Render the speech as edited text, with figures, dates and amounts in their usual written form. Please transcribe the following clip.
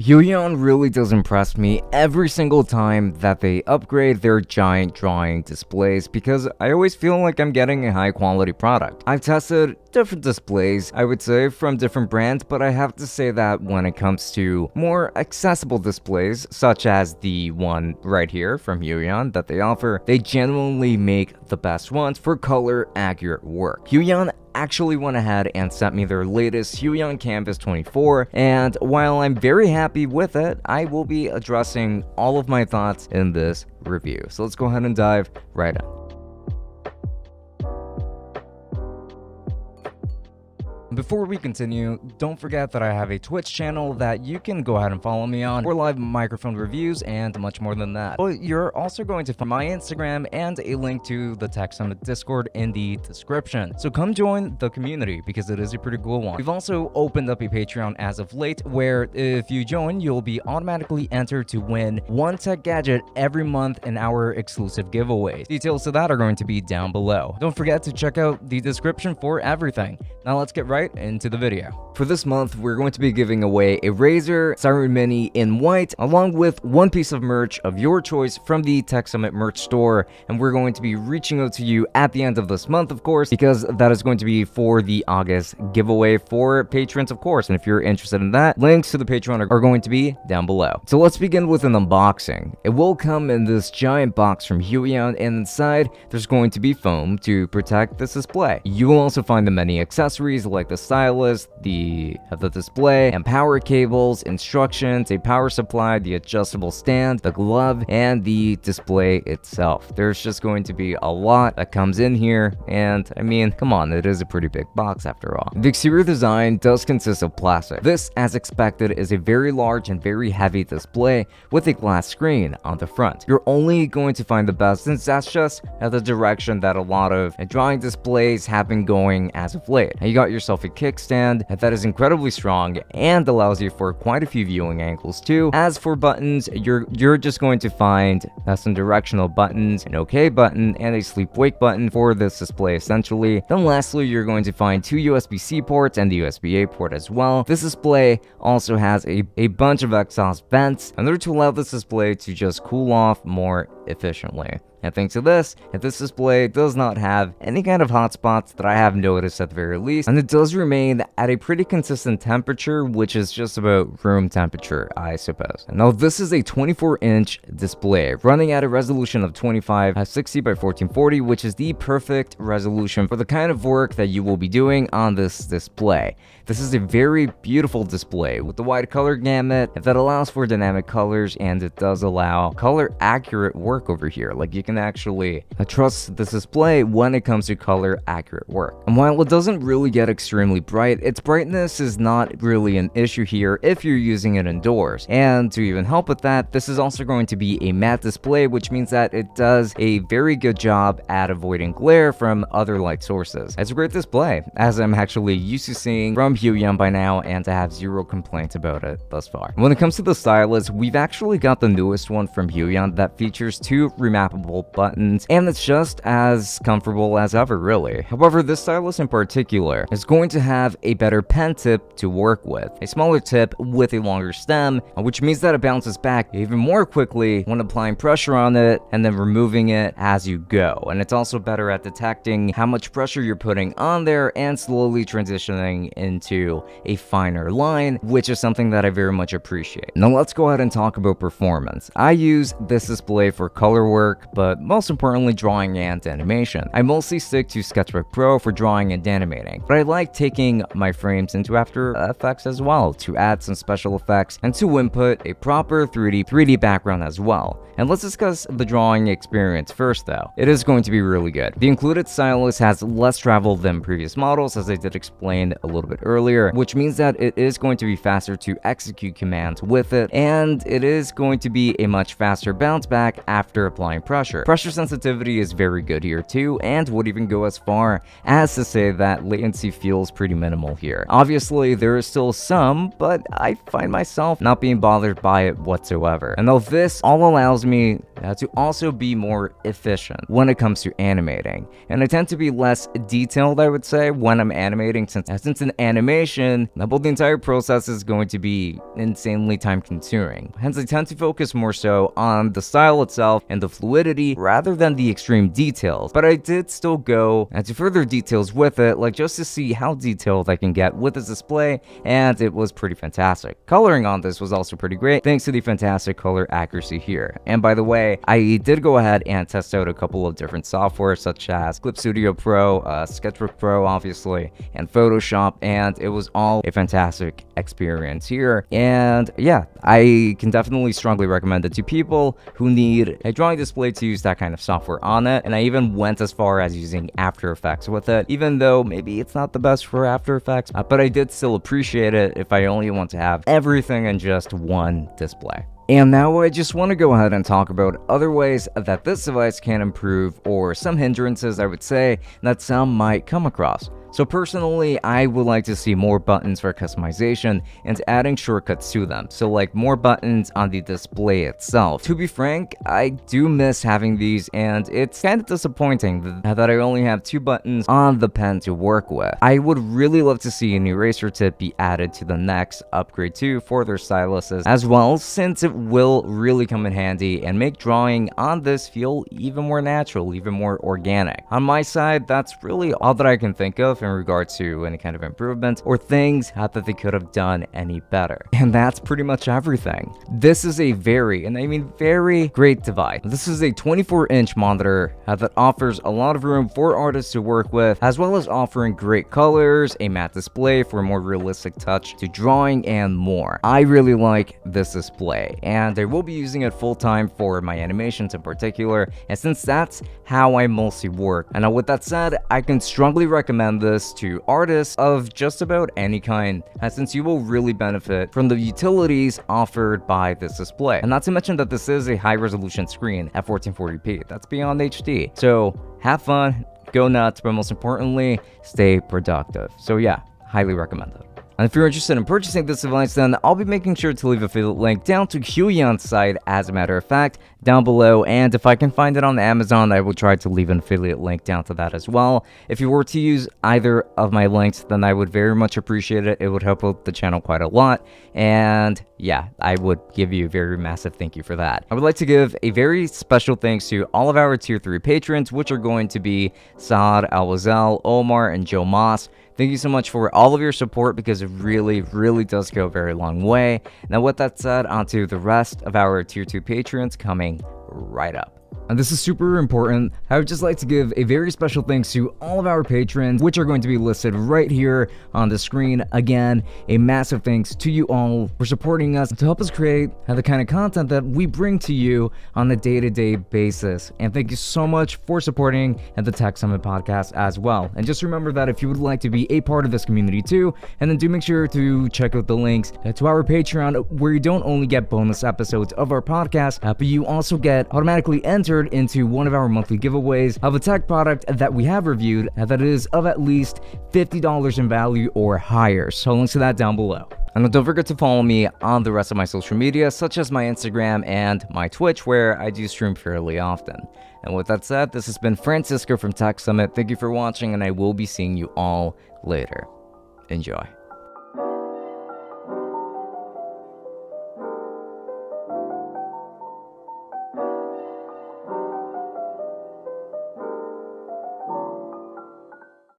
Huion really does impress me every single time that they upgrade their giant drawing displays because I always feel like I'm getting a high quality product. I've tested different displays, I would say, from different brands, but I have to say that when it comes to more accessible displays, such as the one right here from Huion that they offer, they genuinely make the best ones for color accurate work. Huion actually went ahead and sent me their latest Huion KAMVAS 24, and while I'm very happy with it, I will be addressing all of my thoughts in this review. So let's go ahead and dive right in. Before we continue, don't forget that I have a Twitch channel that you can go ahead and follow me on for live microphone reviews and much more than that. But you're also going to find my Instagram and a link to the Tech Summit Discord in the description. So come join the community because it is a pretty cool one. We've also opened up a Patreon as of late where if you join, you'll be automatically entered to win one tech gadget every month in our exclusive giveaways. Details to that are going to be down below. Don't forget to check out the description for everything. Now let's get right into the video. For this month, we're going to be giving away a Razer Siren Mini in white, along with one piece of merch of your choice from the Tech Summit merch store, and we're going to be reaching out to you at the end of this month, of course, because that is going to be for the August giveaway for patrons, of course, and if you're interested in that, links to the Patreon are going to be down below. So let's begin with an unboxing. It will come in this giant box from Huion, and inside, there's going to be foam to protect this display. You will also find the many accessories like the stylus, the display, and power cables, instructions, a power supply, the adjustable stand, the glove, and the display itself. There's just going to be a lot that comes in here, and I mean, come on, it is a pretty big box after all. The exterior design does consist of plastic. This, as expected, is a very large and very heavy display with a glass screen on the front. You're only going to find the best since that's just the direction that a lot of drawing displays have been going as of late. Now, you got yourself a kickstand that is incredibly strong and allows you for quite a few viewing angles too. As for buttons, you're just going to find some directional buttons, an OK button, and a sleep-wake button for this display essentially. Then lastly, you're going to find two USB-C ports and the USB-A port as well. This display also has a bunch of exhaust vents in order to allow this display to just cool off more efficiently. And thanks to this, this display does not have any kind of hotspots that I have noticed at the very least, and it does remain at a pretty consistent temperature, which is just about room temperature, I suppose. Now, this is a 24-inch display running at a resolution of 2560 by 1440, which is the perfect resolution for the kind of work that you will be doing on this display. This is a very beautiful display with the wide color gamut that allows for dynamic colors, and it does allow color accurate work over here. Like, you can actually trust this display when it comes to color accurate work. And while it doesn't really get extremely bright, its brightness is not really an issue here if you're using it indoors. And to even help with that, this is also going to be a matte display, which means that it does a very good job at avoiding glare from other light sources. It's a great display, as I'm actually used to seeing from Huion by now, and I have zero complaints about it thus far. When it comes to the stylus, we've actually got the newest one from Huion that features two remappable buttons, and it's just as comfortable as ever, really. However, this stylus in particular is going to have a better pen tip to work with, a smaller tip with a longer stem, which means that it bounces back even more quickly when applying pressure on it and then removing it as you go. And it's also better at detecting how much pressure you're putting on there and slowly transitioning into a finer line, which is something that I very much appreciate. Now let's go ahead and talk about performance. I use this display for color work, but most importantly drawing and animation. I mostly stick to Sketchbook Pro for drawing and animating, but I like taking my frames into After Effects as well to add some special effects and to input a proper 3D background as well. And let's discuss the drawing experience first though. It is going to be really good. The included stylus has less travel than previous models, as I did explain a little bit earlier, which means that it is going to be faster to execute commands with it, and it is going to be a much faster bounce back after applying pressure. Pressure sensitivity is very good here too, and would even go as far as to say that latency feels pretty minimal here. Obviously, there is still some, but I find myself not being bothered by it whatsoever. And though this all allows me to also be more efficient when it comes to animating. And I tend to be less detailed, I would say, when I'm animating, since in animation, both the entire process is going to be insanely time consuming. Hence, I tend to focus more so on the style itself and the fluidity rather than the extreme details. But I did still go into further details with it, like just to see how detailed I can get with this display, and it was pretty fantastic. Coloring on this was also pretty great, thanks to the fantastic color accuracy here. And by the way, I did go ahead and test out a couple of different software such as Clip Studio Pro, Sketchbook Pro obviously, and Photoshop, and it was all a fantastic experience here. And yeah, I can definitely strongly recommend it to people who need a drawing display to use that kind of software on it. And I even went as far as using After Effects with it, even though maybe it's not the best for After Effects, but I did still appreciate it if I only want to have everything in just one display. And now I just want to go ahead and talk about other ways that this device can improve, or some hindrances I would say that some might come across. So personally, I would like to see more buttons for customization and adding shortcuts to them. So like more buttons on the display itself. To be frank, I do miss having these, and it's kind of disappointing that I only have 2 buttons on the pen to work with. I would really love to see an eraser tip be added to the next upgrade too for their styluses as well, since it will really come in handy and make drawing on this feel even more natural, even more organic. On my side, that's really all that I can think of in regards to any kind of improvement or things that they could have done any better. And that's pretty much everything. This is a very, and I mean very, great device. This is a 24-inch monitor that offers a lot of room for artists to work with, as well as offering great colors, a matte display for a more realistic touch to drawing, and more. I really like this display, and I will be using it full-time for my animations in particular, and since that's how I mostly work. And now with that said, I can strongly recommend this to artists of just about any kind, since you will really benefit from the utilities offered by this display. And not to mention that this is a high-resolution screen at 1440p. That's beyond HD. So have fun, go nuts, but most importantly, stay productive. So yeah, highly recommend it. And if you're interested in purchasing this device, then I'll be making sure to leave a affiliate link down to Huion's site, as a matter of fact, down below. And if I can find it on Amazon, I will try to leave an affiliate link down to that as well. If you were to use either of my links, then I would very much appreciate it. It would help out the channel quite a lot. And yeah, I would give you a very massive thank you for that. I would like to give a very special thanks to all of our Tier 3 patrons, which are going to be Saad, Alwazel, Omar, and Joe Moss. Thank you so much for all of your support, because it really, really does go a very long way. Now, with that said, on to the rest of our Tier 2 patrons coming right up. And this is super important. I would just like to give a very special thanks to all of our patrons, which are going to be listed right here on the screen. Again, a massive thanks to you all for supporting us to help us create the kind of content that we bring to you on a day-to-day basis. And thank you so much for supporting the Tech Summit podcast as well. And just remember that if you would like to be a part of this community too, and then do make sure to check out the links to our Patreon, where you don't only get bonus episodes of our podcast, but you also get automatically entered into one of our monthly giveaways of a tech product that we have reviewed that is of at least $50 in value or higher. So links to that down below. And don't forget to follow me on the rest of my social media, such as my Instagram and my Twitch, where I do stream fairly often. And with that said, this has been Francisco from Tech Summit. Thank you for watching, and I will be seeing you all later. Enjoy.